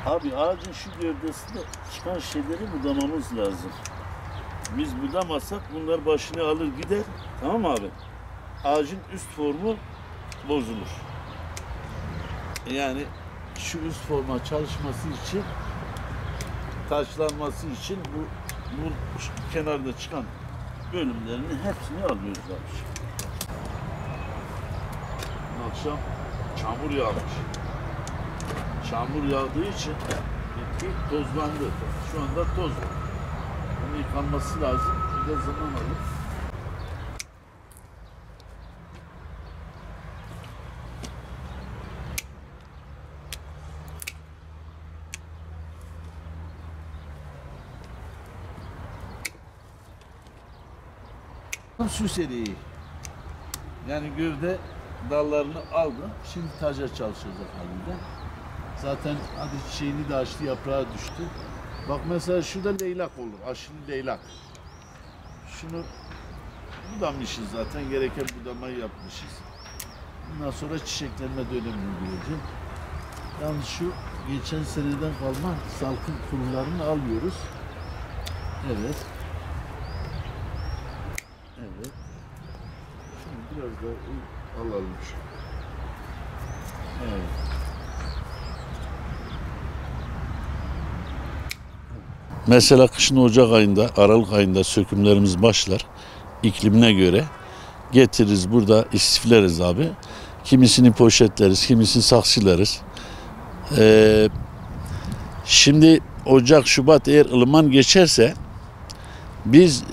Abi ağacın şu gövdesinde çıkan şeyleri budamamız lazım. Biz budamazsak bunlar başını alır gider. Tamam mı abi? Ağacın üst formu bozulur. Yani şu üst forma çalışması için, taşlanması için bu kenarda çıkan bölümlerini hepsini alıyoruz abi. Akşam çamur yağmış. Çamur yağdığı için bitki tozlandı. Şu anda toz var. Bunun yıkanması lazım. Bir de zaman alır. Süs eriği. Yani gövde dallarını aldı. Şimdi taca çalışacak halinde. Zaten hadi çiçeğini de açtı, yaprağı düştü. Bak mesela şurada leylak olur. Aşılı leylak. Şunu budamışız zaten. Gereken budamayı yapmışız. Bundan sonra çiçeklenme dönemine gireceğim. Yalnız şu geçen seneden kalma salkım kurumlarını alıyoruz. Evet. Evet. Şimdi biraz daha alalım şu. Evet. Mesela kışın Ocak ayında, Aralık ayında sökümlerimiz başlar. İklimine göre getiririz burada istifleriz abi. Kimisini poşetleriz, kimisini saksılarız. Şimdi Ocak, Şubat eğer ılıman geçerse biz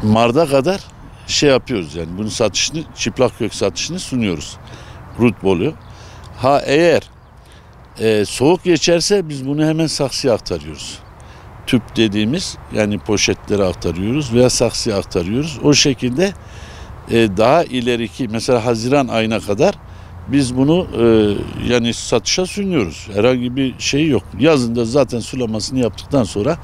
Mart'a kadar şey yapıyoruz yani bunun satışını, çıplak kök satışını sunuyoruz. Rutbolu. Ha eğer soğuk geçerse biz bunu hemen saksıya aktarıyoruz. Tüp dediğimiz yani poşetlere aktarıyoruz veya saksıya aktarıyoruz. O şekilde daha ileriki mesela Haziran ayına kadar biz bunu yani satışa sunuyoruz. Herhangi bir şey yok. Yazında zaten sulamasını yaptıktan sonra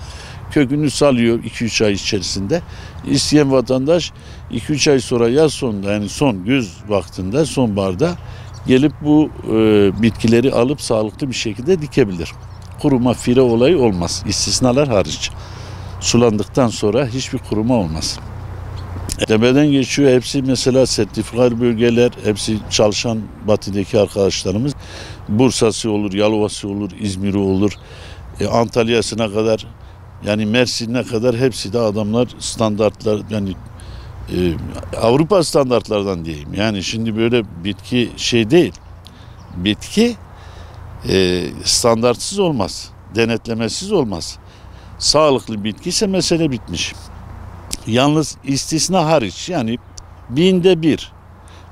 kökünü salıyor 2-3 ay içerisinde. İsteyen vatandaş 2-3 ay sonra yaz sonunda yani son güz vaktinde sonbaharda gelip bu bitkileri alıp sağlıklı bir şekilde dikebilir. Kuruma, fire olayı olmaz. İstisnalar hariç. Sulandıktan sonra hiçbir kuruma olmaz. Tepeden geçiyor. Hepsi mesela sertifikalı bölgeler, hepsi çalışan Batı'daki arkadaşlarımız. Bursa'sı olur, Yalova'sı olur, İzmir'i olur, Antalya'sına kadar yani Mersin'e kadar hepsi de adamlar standartlar yani Avrupa standartlardan diyeyim. Yani şimdi böyle bitki şey değil. Bitki standartsız olmaz. Denetlemesiz olmaz. Sağlıklı bitki ise mesele bitmiş. Yalnız istisna hariç yani binde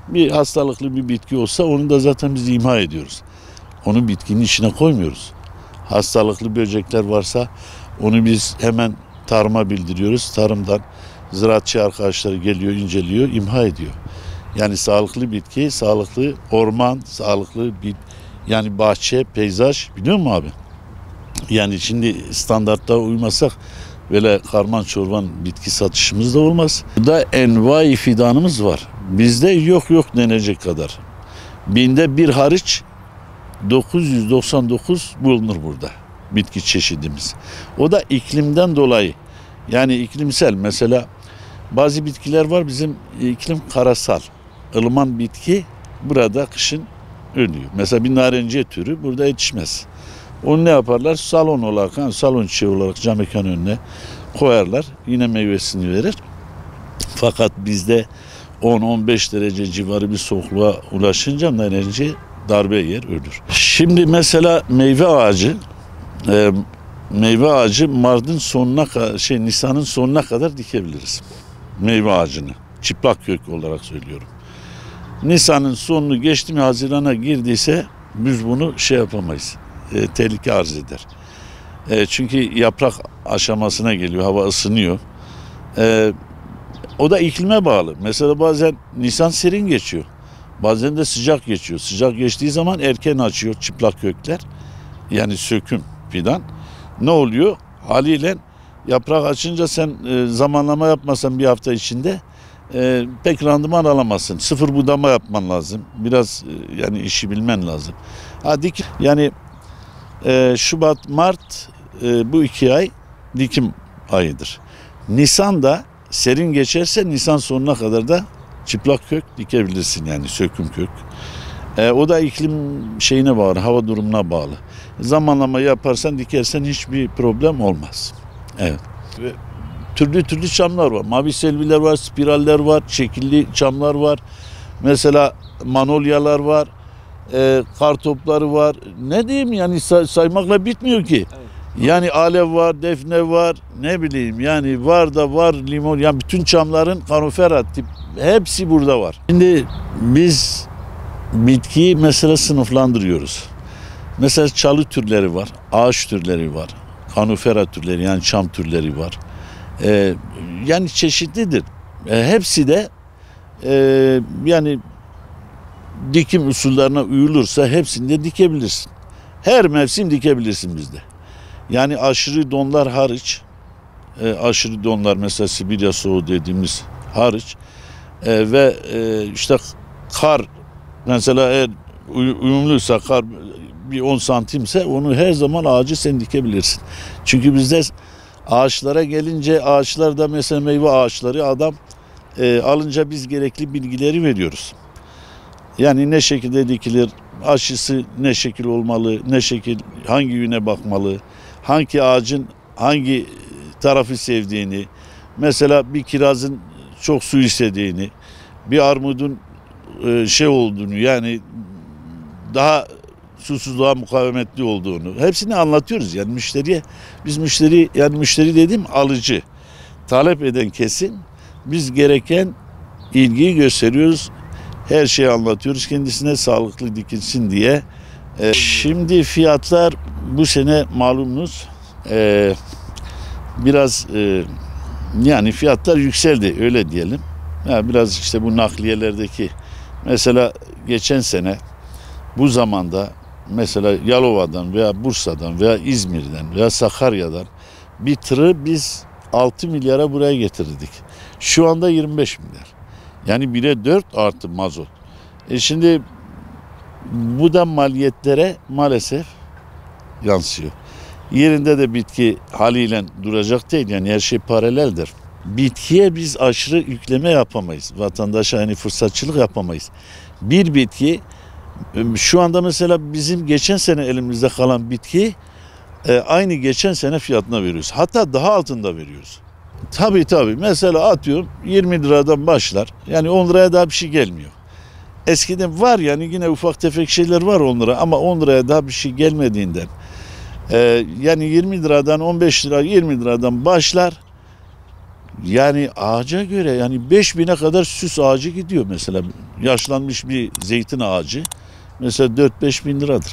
bir hastalıklı bir bitki olsa onu da zaten biz imha ediyoruz. Onu bitkinin içine koymuyoruz. Hastalıklı böcekler varsa onu biz hemen tarıma bildiriyoruz. Tarımdan ziraatçı arkadaşları geliyor, inceliyor, imha ediyor. Yani sağlıklı bitki, sağlıklı orman, sağlıklı bir yani bahçe, peyzaj biliyor musun abi? Yani şimdi standartlara uymasak böyle karman çorban bitki satışımız da olmaz. Burada envai fidanımız var. Bizde yok denecek kadar. Binde bir hariç 999 bulunur burada bitki çeşidimiz. O da iklimden dolayı. Yani iklimsel mesela bazı bitkiler var bizim iklim karasal. Ilıman bitki burada kışın ölüyor. Mesela bir narenciye türü burada yetişmez. Onu ne yaparlar? Salon olarak, yani salon çiçeği olarak cam mekan önüne koyarlar. Yine meyvesini verir. Fakat bizde 10-15 derece civarı bir soğukluğa ulaşınca narenciye darbe yer, ölür. Şimdi mesela meyve ağacı Mart'ın sonuna Nisan'ın sonuna kadar dikebiliriz. Meyve ağacını. Çıplak kök olarak söylüyorum. Nisan'ın sonunu geçti mi Haziran'a girdiyse biz bunu şey yapamayız. Tehlike arz eder. Çünkü yaprak aşamasına geliyor, hava ısınıyor. O da iklime bağlı. Mesela bazen Nisan serin geçiyor. Bazen de sıcak geçiyor. Sıcak geçtiği zaman erken açıyor çıplak kökler. Yani söküm fidan. Ne oluyor? Haliyle yaprak açınca sen zamanlama yapmasan bir hafta içinde pek randıman alamazsın. Sıfır budama yapman lazım. Biraz yani işi bilmen lazım. Yani Şubat, Mart bu 2 ay dikim ayıdır. Nisan'da serin geçerse Nisan sonuna kadar da çıplak kök dikebilirsin, yani söküm kök. O da iklim şeyine bağlı, hava durumuna bağlı. Zamanlama yaparsan, dikersen hiçbir problem olmaz. Evet. Ve türlü türlü çamlar var. Mavi selviler var, spiraller var, şekilli çamlar var. Mesela manolyalar var, kartopları var. Ne diyeyim, yani saymakla bitmiyor ki. Evet. Yani alev var, defne var, ne bileyim, yani var da var, limon, yani bütün çamların kanofera tip hepsi burada var. Şimdi biz bitkiyi mesela sınıflandırıyoruz. Mesela çalı türleri var, ağaç türleri var, kanofera türleri, yani çam türleri var. Yani çeşitlidir. Hepsi de yani dikim usullerine uyulursa hepsini de dikebilirsin. Her mevsim dikebilirsin bizde. Yani aşırı donlar hariç, aşırı donlar mesela Sibirya soğuğu dediğimiz hariç ve işte kar mesela eğer uyumluysa, kar bir 10 santimse onu her zaman ağacı sen dikebilirsin. Çünkü bizde ağaçlara gelince, ağaçlarda mesela meyve ağaçları adam alınca biz gerekli bilgileri veriyoruz. Yani ne şekilde dikilir, aşısı ne şekil olmalı, ne şekil, hangi yöne bakmalı, hangi ağacın hangi tarafı sevdiğini, mesela bir kirazın çok su istediğini, bir armudun şey olduğunu, yani daha susuzluğa mukavemetli olduğunu hepsini anlatıyoruz yani müşteriye. Biz müşteri, yani müşteri dediğim alıcı, talep eden kesim, biz gereken ilgiyi gösteriyoruz. Her şeyi anlatıyoruz kendisine, sağlıklı dikilsin diye. Şimdi fiyatlar bu sene malumunuz biraz yani fiyatlar yükseldi, öyle diyelim. Ya biraz işte bu nakliyelerdeki, mesela geçen sene bu zamanda mesela Yalova'dan veya Bursa'dan veya İzmir'den veya Sakarya'dan bir tırı biz 6 milyara buraya getirdik. Şu anda 25 milyar. Yani 1'e 4 artı mazot. Şimdi bu da maliyetlere maalesef yansıyor. Yerinde de bitki haliyle duracak değil, yani her şey paraleldir. Bitkiye biz aşırı yükleme yapamayız. Vatandaşa hani fırsatçılık yapamayız. Bir bitki şu anda mesela bizim geçen sene elimizde kalan bitki aynı geçen sene fiyatına veriyoruz. Hatta daha altında veriyoruz. Tabii. Mesela atıyorum 20 liradan başlar. Yani 10 liraya daha bir şey gelmiyor. Eskiden var, yani yine ufak tefek şeyler var 10 lira, ama 10 liraya daha bir şey gelmediğinden yani 20 liradan 15 lira, 20 liradan başlar. Yani ağaca göre yani 5.000'e kadar süs ağacı gidiyor mesela. Yaşlanmış bir zeytin ağacı mesela 4-5 bin liradır.